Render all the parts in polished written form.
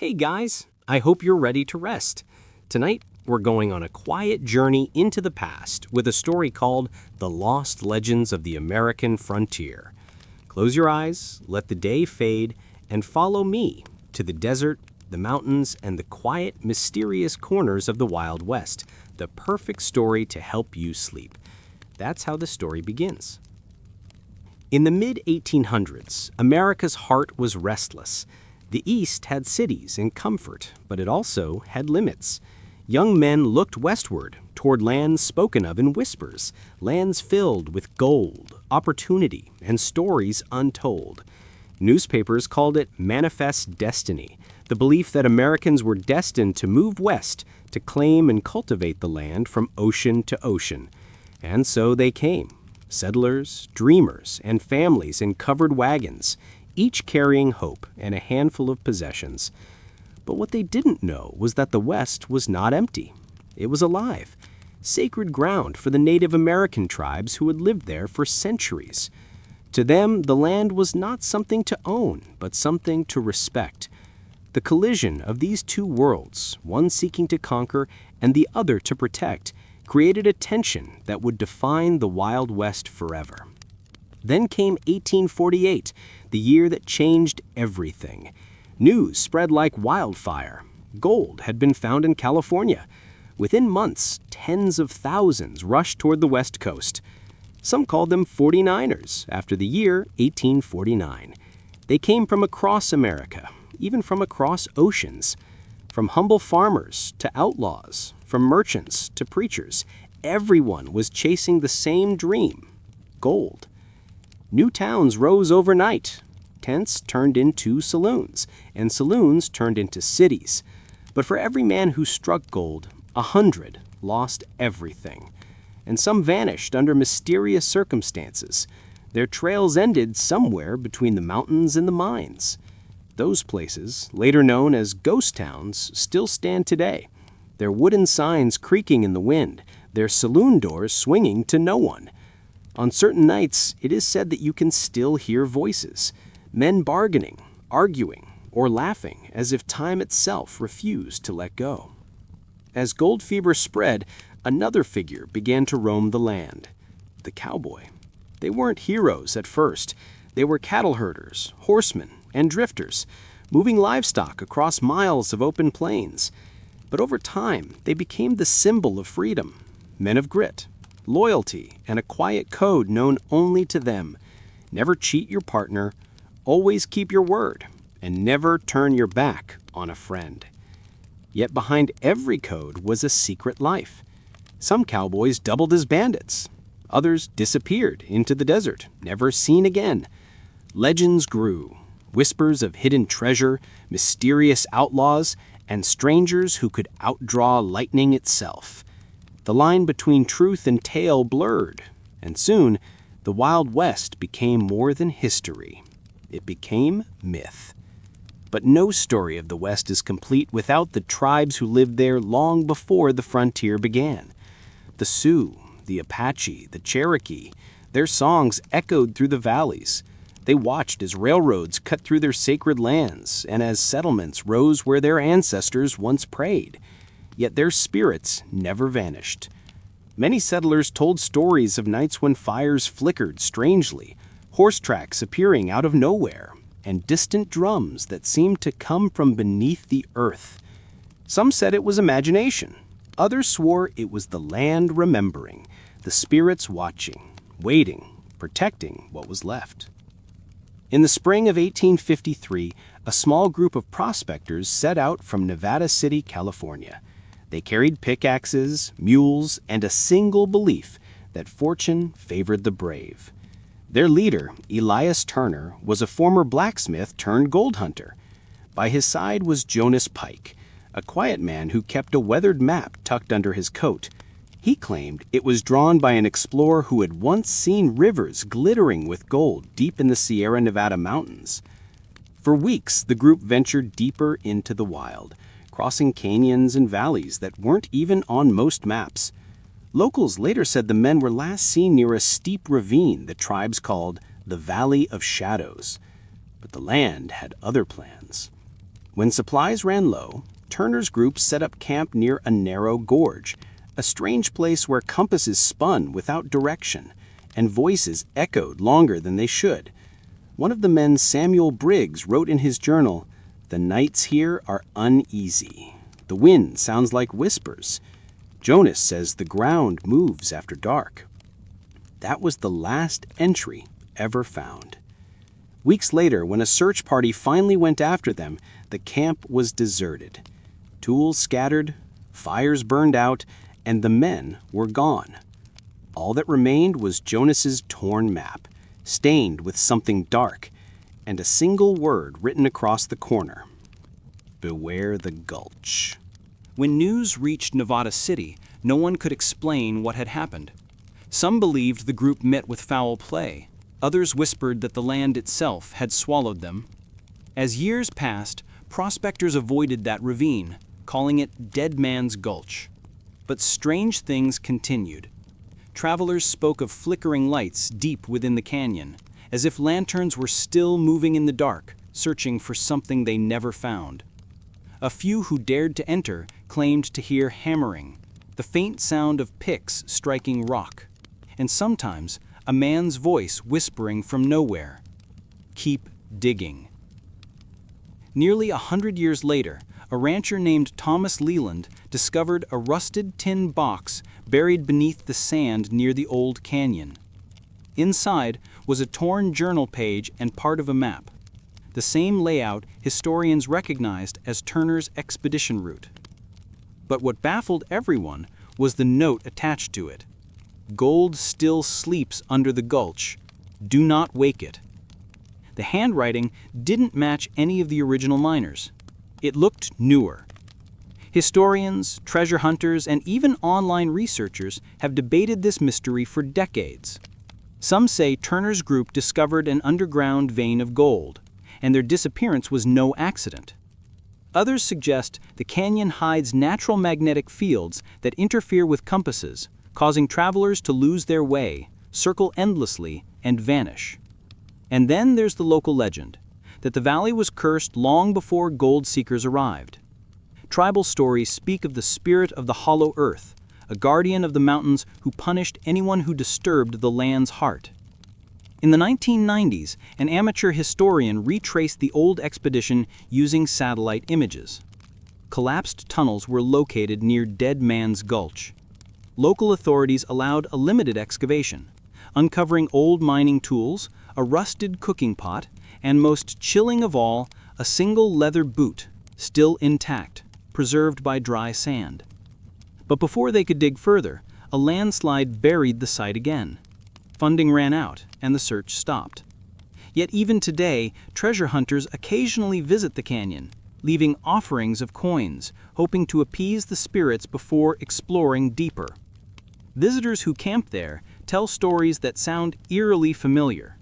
Hey guys, I hope you're ready to rest. Tonight, we're going on a quiet journey into the past with a story called The Lost Legends of the American Frontier. Close your eyes, let the day fade, and follow me to the desert, the mountains, and the quiet, mysterious corners of the Wild West, the perfect story to help you sleep. That's how the story begins. In the mid-1800s, America's heart was restless. The East had cities and comfort, but it also had limits. Young men looked westward, toward lands spoken of in whispers, lands filled with gold, opportunity, and stories untold. Newspapers called it manifest destiny, the belief that Americans were destined to move west to claim and cultivate the land from ocean to ocean. And so they came. Settlers, dreamers, and families in covered wagons, each carrying hope and a handful of possessions. But what they didn't know was that the West was not empty. It was alive, sacred ground for the Native American tribes who had lived there for centuries. To them, the land was not something to own, but something to respect. The collision of these two worlds, one seeking to conquer and the other to protect, created a tension that would define the Wild West forever. Then came 1848, the year that changed everything. News spread like wildfire. Gold had been found in California. Within months, tens of thousands rushed toward the West Coast. Some called them 49ers after the year 1849. They came from across America, even from across oceans. From humble farmers to outlaws, from merchants to preachers, everyone was chasing the same dream: gold. New towns rose overnight. Tents turned into saloons, and saloons turned into cities. But for every man who struck gold, 100 lost everything. And some vanished under mysterious circumstances. Their trails ended somewhere between the mountains and the mines. Those places, later known as ghost towns, still stand today, their wooden signs creaking in the wind, their saloon doors swinging to no one. On certain nights, it is said that you can still hear voices, men bargaining, arguing, or laughing as if time itself refused to let go. As gold fever spread, another figure began to roam the land: the cowboy. They weren't heroes at first. They were cattle herders, horsemen, and drifters, moving livestock across miles of open plains. But over time, they became the symbol of freedom, men of grit, loyalty, and a quiet code known only to them. Never cheat your partner, always keep your word, and never turn your back on a friend. Yet behind every code was a secret life. Some cowboys doubled as bandits. Others disappeared into the desert, never seen again. Legends grew, whispers of hidden treasure, mysterious outlaws, and strangers who could outdraw lightning itself. The line between truth and tale blurred, and soon the Wild West became more than history. It became myth. But no story of the West is complete without the tribes who lived there long before the frontier began. The Sioux, the Apache, the Cherokee, their songs echoed through the valleys. They watched as railroads cut through their sacred lands and as settlements rose where their ancestors once prayed. Yet their spirits never vanished. Many settlers told stories of nights when fires flickered strangely, horse tracks appearing out of nowhere, and distant drums that seemed to come from beneath the earth. Some said it was imagination. Others swore it was the land remembering, the spirits watching, waiting, protecting what was left. In the spring of 1853, a small group of prospectors set out from Nevada City, California. They carried pickaxes, mules, and a single belief that fortune favored the brave. Their leader, Elias Turner, was a former blacksmith turned gold hunter. By his side was Jonas Pike, a quiet man who kept a weathered map tucked under his coat. He claimed it was drawn by an explorer who had once seen rivers glittering with gold deep in the Sierra Nevada mountains. For weeks, the group ventured deeper into the wild, crossing canyons and valleys that weren't even on most maps. Locals later said the men were last seen near a steep ravine the tribes called the Valley of Shadows. But the land had other plans. When supplies ran low, Turner's group set up camp near a narrow gorge, a strange place where compasses spun without direction and voices echoed longer than they should. One of the men, Samuel Briggs, wrote in his journal, "The nights here are uneasy. The wind sounds like whispers. Jonas says the ground moves after dark." That was the last entry ever found. Weeks later, when a search party finally went after them, the camp was deserted. Tools scattered, fires burned out, and the men were gone. All that remained was Jonas's torn map, stained with something dark, and a single word written across the corner: "Beware the Gulch." When news reached Nevada City, no one could explain what had happened. Some believed the group met with foul play. Others whispered that the land itself had swallowed them. As years passed, prospectors avoided that ravine, calling it Dead Man's Gulch. But strange things continued. Travelers spoke of flickering lights deep within the canyon, as if lanterns were still moving in the dark, searching for something they never found. A few who dared to enter claimed to hear hammering, the faint sound of picks striking rock, and sometimes a man's voice whispering from nowhere, "Keep digging." Nearly 100 years later, a rancher named Thomas Leland discovered a rusted tin box buried beneath the sand near the old canyon. Inside was a torn journal page and part of a map, the same layout historians recognized as Turner's expedition route. But what baffled everyone was the note attached to it. "Gold still sleeps under the gulch. Do not wake it." The handwriting didn't match any of the original miners. It looked newer. Historians, treasure hunters, and even online researchers have debated this mystery for decades. Some say Turner's group discovered an underground vein of gold, and their disappearance was no accident. Others suggest the canyon hides natural magnetic fields that interfere with compasses, causing travelers to lose their way, circle endlessly, and vanish. And then there's the local legend that the valley was cursed long before gold seekers arrived. Tribal stories speak of the spirit of the hollow earth, a guardian of the mountains who punished anyone who disturbed the land's heart. In the 1990s, an amateur historian retraced the old expedition using satellite images. Collapsed tunnels were located near Dead Man's Gulch. Local authorities allowed a limited excavation, uncovering old mining tools, a rusted cooking pot, and most chilling of all, a single leather boot, still intact, preserved by dry sand. But before they could dig further, a landslide buried the site again. Funding ran out, and the search stopped. Yet even today, treasure hunters occasionally visit the canyon, leaving offerings of coins, hoping to appease the spirits before exploring deeper. Visitors who camp there tell stories that sound eerily familiar.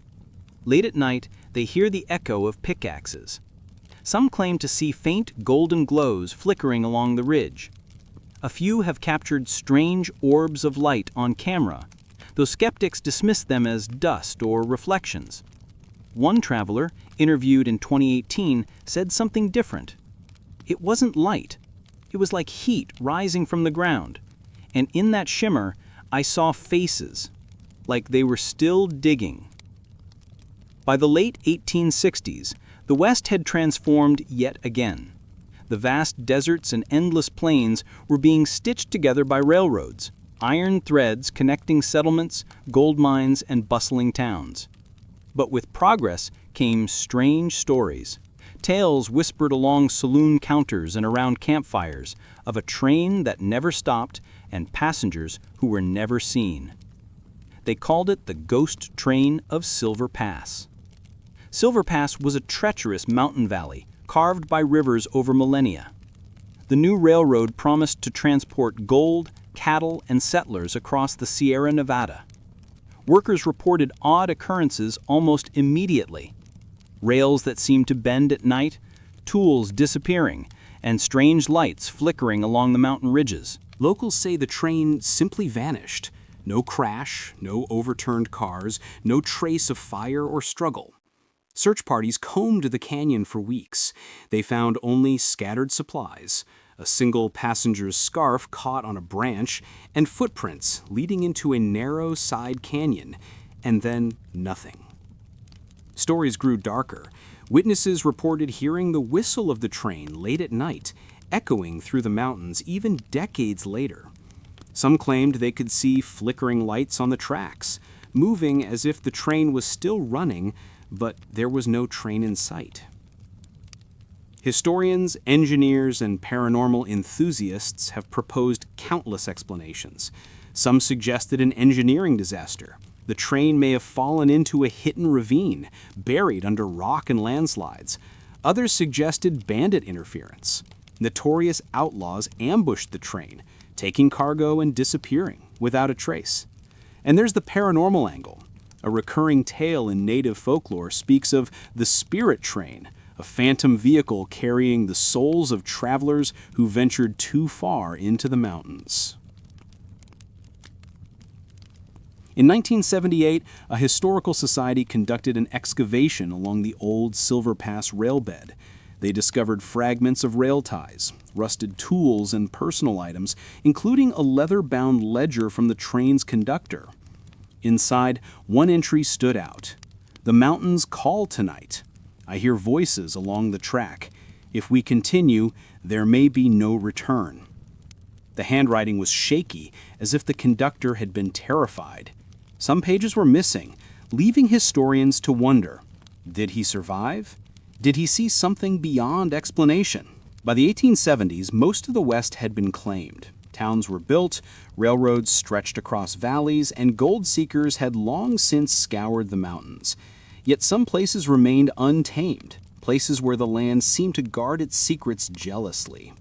Late at night, they hear the echo of pickaxes. Some claim to see faint golden glows flickering along the ridge. A few have captured strange orbs of light on camera, though skeptics dismiss them as dust or reflections. One traveler, interviewed in 2018, said something different. "It wasn't light. It was like heat rising from the ground. And in that shimmer, I saw faces, like they were still digging." By the late 1860s, the West had transformed yet again. The vast deserts and endless plains were being stitched together by railroads, iron threads connecting settlements, gold mines, and bustling towns. But with progress came strange stories. Tales whispered along saloon counters and around campfires of a train that never stopped and passengers who were never seen. They called it the ghost train of Silver Pass. Silver Pass was a treacherous mountain valley carved by rivers over millennia. The new railroad promised to transport gold, cattle, and settlers across the Sierra Nevada. Workers reported odd occurrences almost immediately. Rails that seemed to bend at night, tools disappearing, and strange lights flickering along the mountain ridges. Locals say the train simply vanished. No crash, no overturned cars, no trace of fire or struggle. Search parties combed the canyon for weeks. They found only scattered supplies, a single passenger's scarf caught on a branch, and footprints leading into a narrow side canyon, and then nothing. Stories grew darker. Witnesses reported hearing the whistle of the train late at night, echoing through the mountains even decades later. Some claimed they could see flickering lights on the tracks, moving as if the train was still running, but there was no train in sight. Historians, engineers, and paranormal enthusiasts have proposed countless explanations. Some suggested an engineering disaster. The train may have fallen into a hidden ravine, buried under rock and landslides. Others suggested bandit interference. Notorious outlaws ambushed the train, taking cargo and disappearing without a trace. And there's the paranormal angle. A recurring tale in native folklore speaks of the spirit train, a phantom vehicle carrying the souls of travelers who ventured too far into the mountains. In 1978, a historical society conducted an excavation along the old Silver Pass railbed. They discovered fragments of rail ties, rusted tools, and personal items, including a leather-bound ledger from the train's conductor. Inside, one entry stood out. "The mountains call tonight. I hear voices along the track. If we continue, there may be no return." The handwriting was shaky, as if the conductor had been terrified. Some pages were missing, leaving historians to wonder, did he survive? Did he see something beyond explanation? By the 1870s, most of the West had been claimed. Towns were built, railroads stretched across valleys, and gold seekers had long since scoured the mountains. Yet some places remained untamed, places where the land seemed to guard its secrets jealously.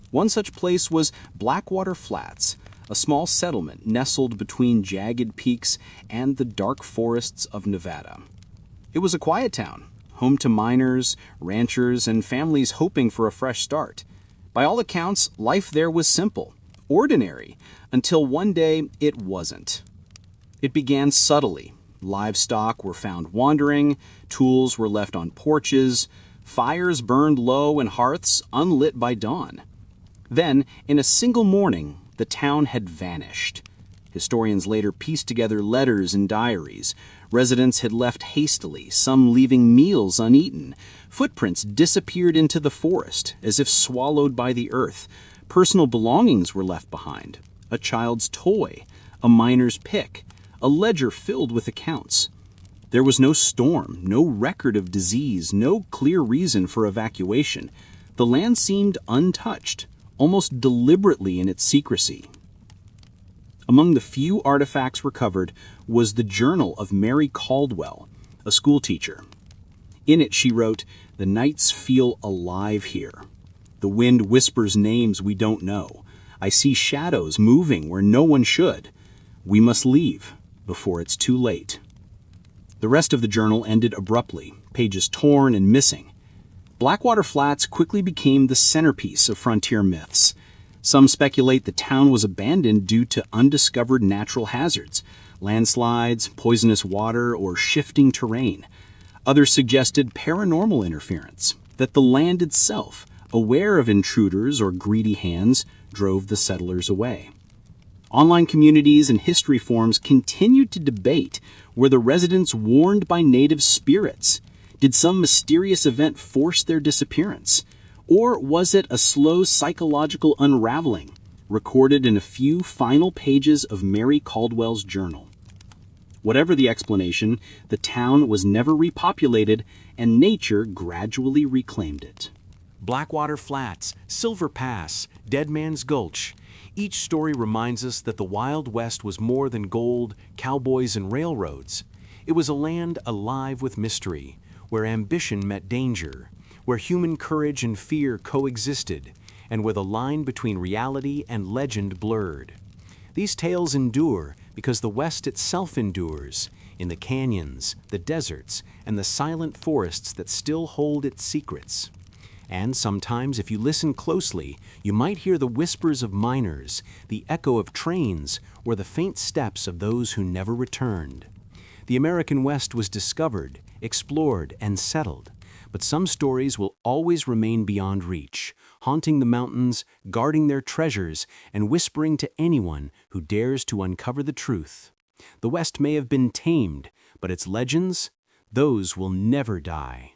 One such place was Blackwater Flats, a small settlement nestled between jagged peaks and the dark forests of Nevada. It was a quiet town, home to miners, ranchers, and families hoping for a fresh start. By all accounts, life there was simple, ordinary, until one day it wasn't. It began subtly. Livestock were found wandering, tools were left on porches, fires burned low in hearths unlit by dawn. Then, in a single morning, the town had vanished. Historians later pieced together letters and diaries. Residents had left hastily, some leaving meals uneaten. Footprints disappeared into the forest, as if swallowed by the earth. Personal belongings were left behind. A child's toy, a miner's pick, a ledger filled with accounts. There was no storm, no record of disease, no clear reason for evacuation. The land seemed untouched, almost deliberately in its secrecy. Among the few artifacts recovered was the journal of Mary Caldwell, a schoolteacher. In it she wrote, "The nights feel alive here. The wind whispers names we don't know. I see shadows moving where no one should. We must leave before it's too late." The rest of the journal ended abruptly, pages torn and missing. Blackwater Flats quickly became the centerpiece of frontier myths. Some speculate the town was abandoned due to undiscovered natural hazards, landslides, poisonous water, or shifting terrain. Others suggested paranormal interference, that the land itself, aware of intruders or greedy hands, drove the settlers away. Online communities and history forums continued to debate, were the residents warned by native spirits? Did some mysterious event force their disappearance? Or was it a slow psychological unraveling, recorded in a few final pages of Mary Caldwell's journal? Whatever the explanation, the town was never repopulated, and nature gradually reclaimed it. Blackwater Flats, Silver Pass, Dead Man's Gulch. Each story reminds us that the Wild West was more than gold, cowboys, and railroads. It was a land alive with mystery, where ambition met danger, where human courage and fear coexisted, and where the line between reality and legend blurred. These tales endure because the West itself endures, in the canyons, the deserts, and the silent forests that still hold its secrets. And sometimes, if you listen closely, you might hear the whispers of miners, the echo of trains, or the faint steps of those who never returned. The American West was discovered, explored, and settled. But some stories will always remain beyond reach, haunting the mountains, guarding their treasures, and whispering to anyone who dares to uncover the truth. The West may have been tamed, but its legends, those will never die.